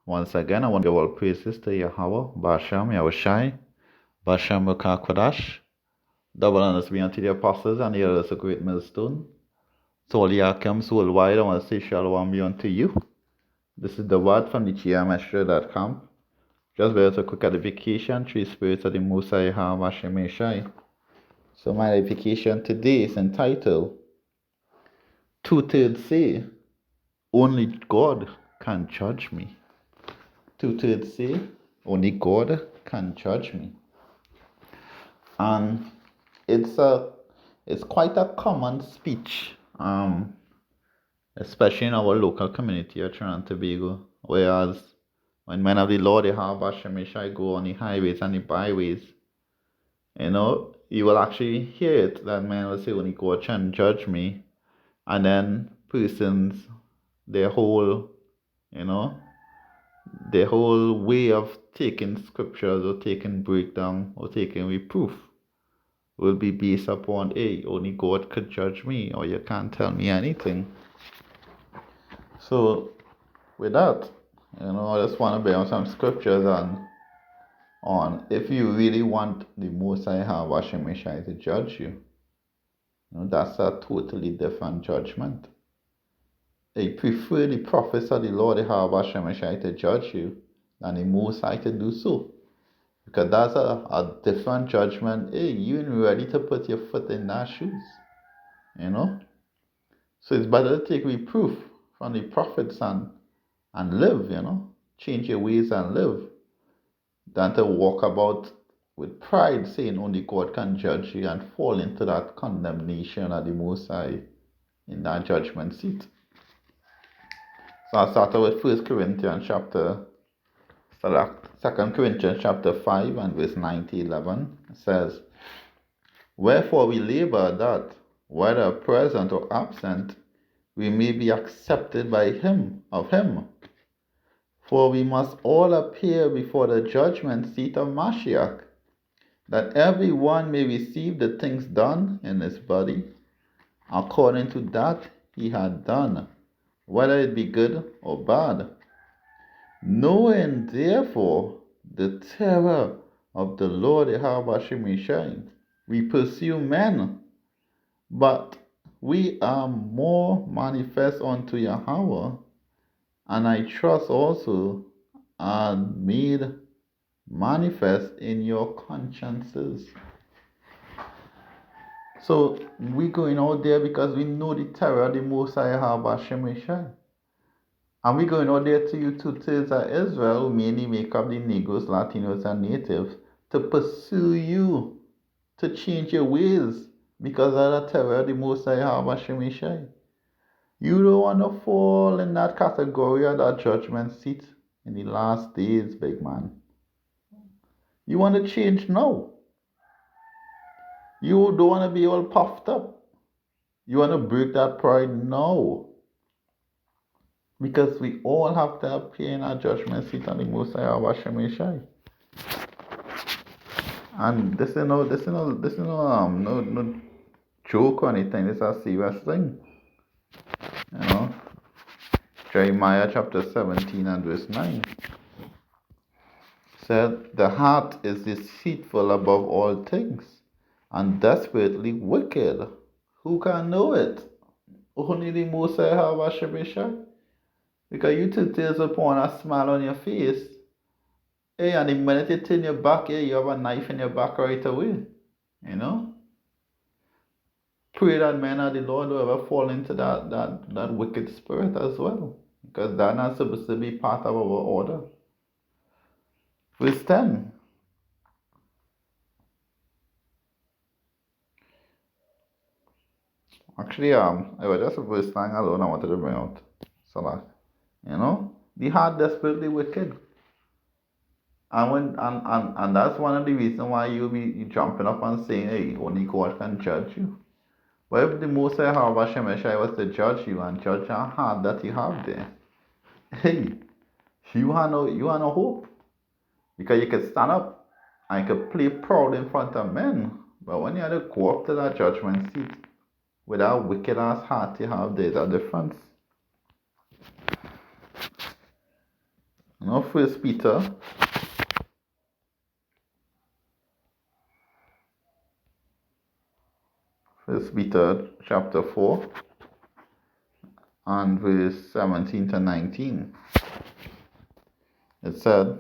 Once again, I want to give all praises to Yahweh, Bashem, Yahushai, Bashem Kodash. Double honors be unto the apostles and the elders of Great Millstone. To all the Akims worldwide, I want to say shalom be unto you. This is the word from the GMStra.com. Just very a quick edification, three spirits of the Most High Bashem Yeshai. So my edification today is entitled, Two-thirds say, only God can judge me. Two-thirds say, only God can judge me. And it's quite a common speech, especially in our local community of Trinidad and Tobago. Whereas when men of the law, they have Bashem Yeshai go on the highways and the byways, you will actually hear it that men will say, only God can judge me. And then persons, their whole way of taking scriptures or taking breakdown or taking reproof will be based upon, hey, only God could judge me, or you can't tell me anything. So with that, I just want to bring on some scriptures on if you really want the Most High Bashem Yeshai to judge you. That's a totally different judgment. They prefer the prophets of the Lord Bashem Yeshai to judge you than the Most High to do so. Because that's a different judgment. Hey, you ain't ready to put your foot in that shoes. So it's better to take reproof from the prophets and live, change your ways and live, than to walk about with pride saying only God can judge you and fall into that condemnation of the Most High in that judgment seat. So I started with 2 Corinthians chapter 5 and verse 9 to 11. It says, wherefore we labor that, whether present or absent, we may be accepted by him. For we must all appear before the judgment seat of Mashiach, that every one may receive the things done in his body, according to that he had done, whether it be good or bad. Knowing therefore the terror of the Lord Bashem Yeshai, we pursue men, but we are more manifest unto Yahweh, and I trust also are made manifest in your consciences. So we going out there because we know the terror of the Most High Bashem Yeshai. And we going out there to you two-thirds of Israel, who mainly make up the Negroes, Latinos, and Natives, to pursue you, to change your ways, because of the terror of the Most High Bashem Yeshai. You don't want to fall in that category of that judgment seat in the last days, big man. You want to change now. You don't want to be all puffed up. You want to break that pride now. Because we all have to appear in our judgment seat on the Most High Bashem Yeshai. And this is no joke or anything. This is a serious thing. Jeremiah chapter 17 and verse 9 said, the heart is deceitful above all things and desperately wicked. Who can know it? Only the Most High Bashem Yeshai. Because you two-thirds upon a smile on your face, hey, and the minute you turn your back, you have a knife in your back right away. Pray that men of the Lord will ever fall into that wicked spirit as well. Because that's not supposed to be part of our order. Verse 10. Actually, it was just verse 9 alone I wanted to bring out. So the heart desperately wicked. And that's one of the reasons why you'll be jumping up and saying, hey, only God can judge you. But if the Most High Bashem Yeshai was to judge you and judge your heart that you have there, hey, you have no hope. Because you can stand up and you can play proud in front of men. But when you have to go up to that judgment seat with that wicked ass heart you have, there's a difference. First Peter. First Peter chapter 4 and verse 17 to 19. It said,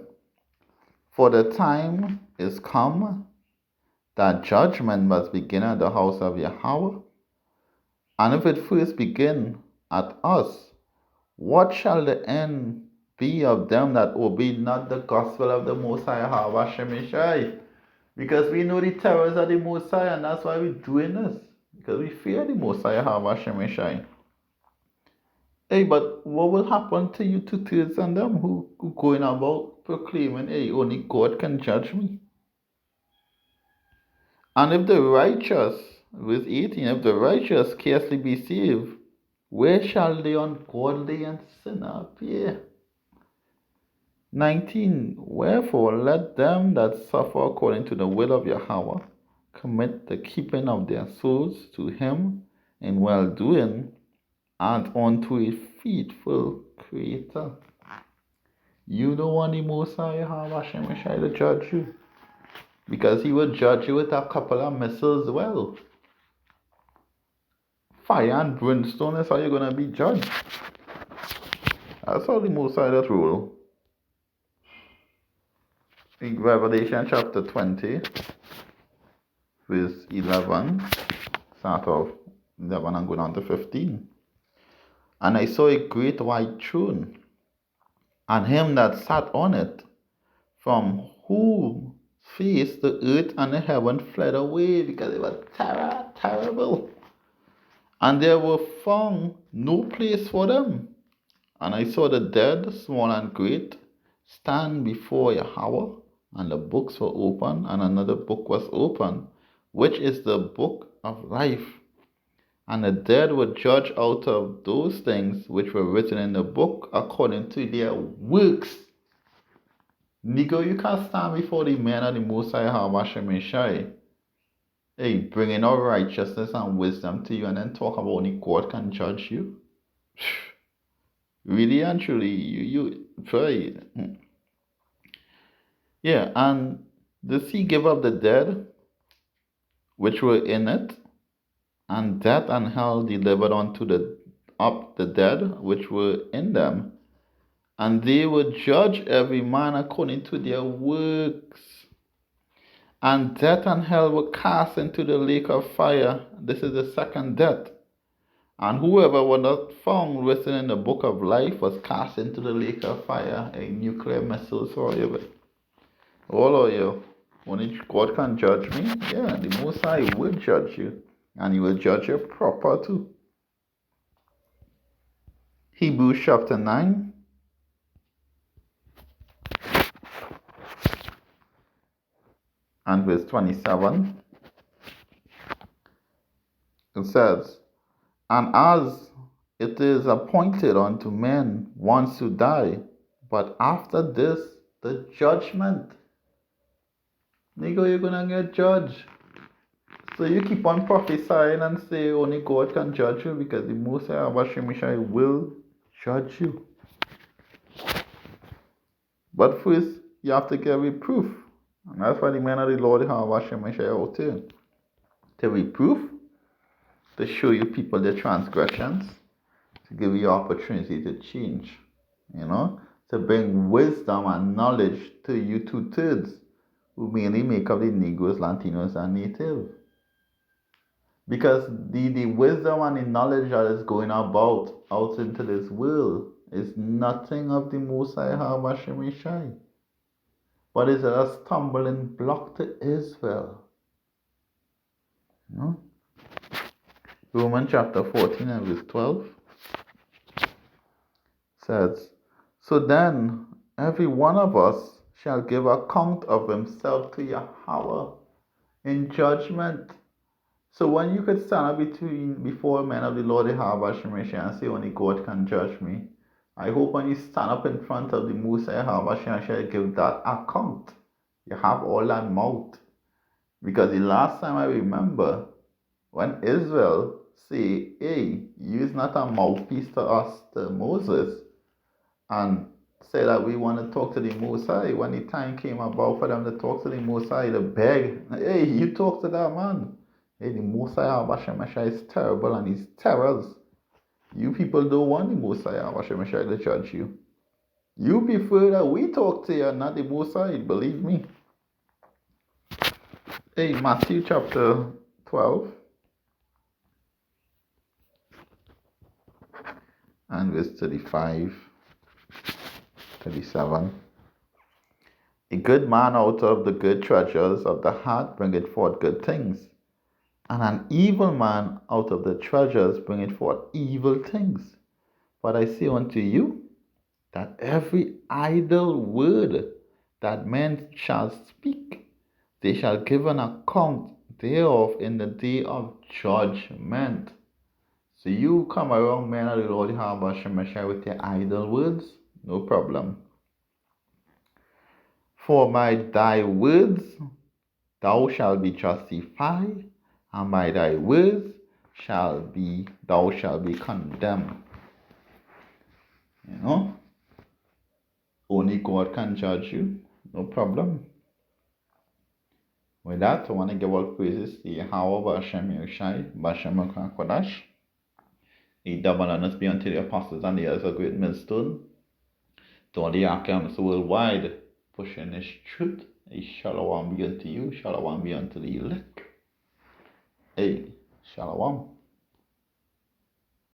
"For the time is come that judgment must begin at the house of Yahweh. And if it first begin at us, what shall the end be of them that obey not the gospel of the Most High Yahweh Shem Yeshai?" Because we know the terrors of the Most High, and that's why we're doing this. Because we fear the Most High Yahweh Shem Yeshai. Hey, but what will happen to you two-thirds and them who going about proclaiming, hey, only God can judge me? And if the righteous, verse 18, if the righteous scarcely be saved, where shall the ungodly and sinner appear? 19, wherefore let them that suffer according to the will of Yahweh commit the keeping of their souls to him in well-doing and unto a faithful Creator. You don't want the Most High Yahweh Hashem Yeshai to judge you, because he will judge you with a couple of missiles. Well, fire and brimstone is how you're going to be judged. That's how the Most High does rule. In Revelation chapter 20, verse 11, start off 11 and go down to 15. "And I saw a great white throne, and him that sat on it, from whose face the earth and the heaven fled away," because it was terrible. "And there were found no place for them. And I saw the dead, small and great, stand before Yahweh, and the books were open, and another book was open, which is the book of life. And the dead were judged out of those things which were written in the book according to their works." Nigga, you can't stand before the man of the Most High Hashem Yeshai, hey, bringing out righteousness and wisdom to you, and then talk about only God can judge you. Really and truly, you try. Yeah, and the sea gave up the dead which were in it, and death and hell delivered unto the dead which were in them, and they would judge every man according to their works. And death and hell were cast into the lake of fire. This is the second death. And whoever was not found written in the book of life was cast into the lake of fire. A nuclear missiles for you. All of you. Only God can judge me. Yeah, the Most High will judge you. And he will judge you proper too. Hebrews chapter 9. And verse 27. It says, "And as it is appointed unto men once to die, but after this the judgment." Nigga, you're gonna get judged. So you keep on prophesying and say only God can judge you, because the Most High Hashem Yeshai will judge you. But first, you have to get reproof. And that's why the man of the Lord Hashem Yeshai out there. To reproof, to show you people their transgressions, to give you opportunity to change, to bring wisdom and knowledge to you two-thirds who mainly make up the Negroes, Latinos, and Native. Because the wisdom and the knowledge that is going about out into this world is nothing of the Most High Hashem Yeshai, but is a stumbling block to Israel. Romans chapter 14 and verse 12 says, "So then every one of us shall give account of himself to Yahweh in judgment." So when you could stand up before men of the Lord Yahweh and say only God can judge me, I hope when you stand up in front of the Most High Yahweh give that account. You have all that mouth. Because the last time I remember, when Israel say, hey, use not a mouthpiece to us, to Moses, and say that we want to talk to the Most High. When the time came about for them to talk to the Most High, to beg, hey, you talk to that man. Hey, the Most High Hashem is terrible and he's terrors. You people don't want the Most High Hashem to judge you. You prefer that we talk to you, not the Most High, believe me. Hey, Matthew chapter 12 and verse 35, 37. A good man out of the good treasures of the heart bringeth forth good things, and an evil man out of the treasures bringeth forth evil things. But I say unto you, that every idle word that men shall speak, they shall give an account thereof in the day of judgment. So you come around men of the Lord with your idle words, no problem. For by thy words thou shalt be justified, and by thy words thou shalt be condemned. You know? Only God can judge you, no problem. With that, I want to give all praises to Yahweh B'Hashem Yerushai, B'Hashem HaKodash. The double honors be unto the apostles and the others of great millstone. To all the archangels worldwide, pushing this truth. A shalom be unto you, shalom be unto the elect. Hey, shalom.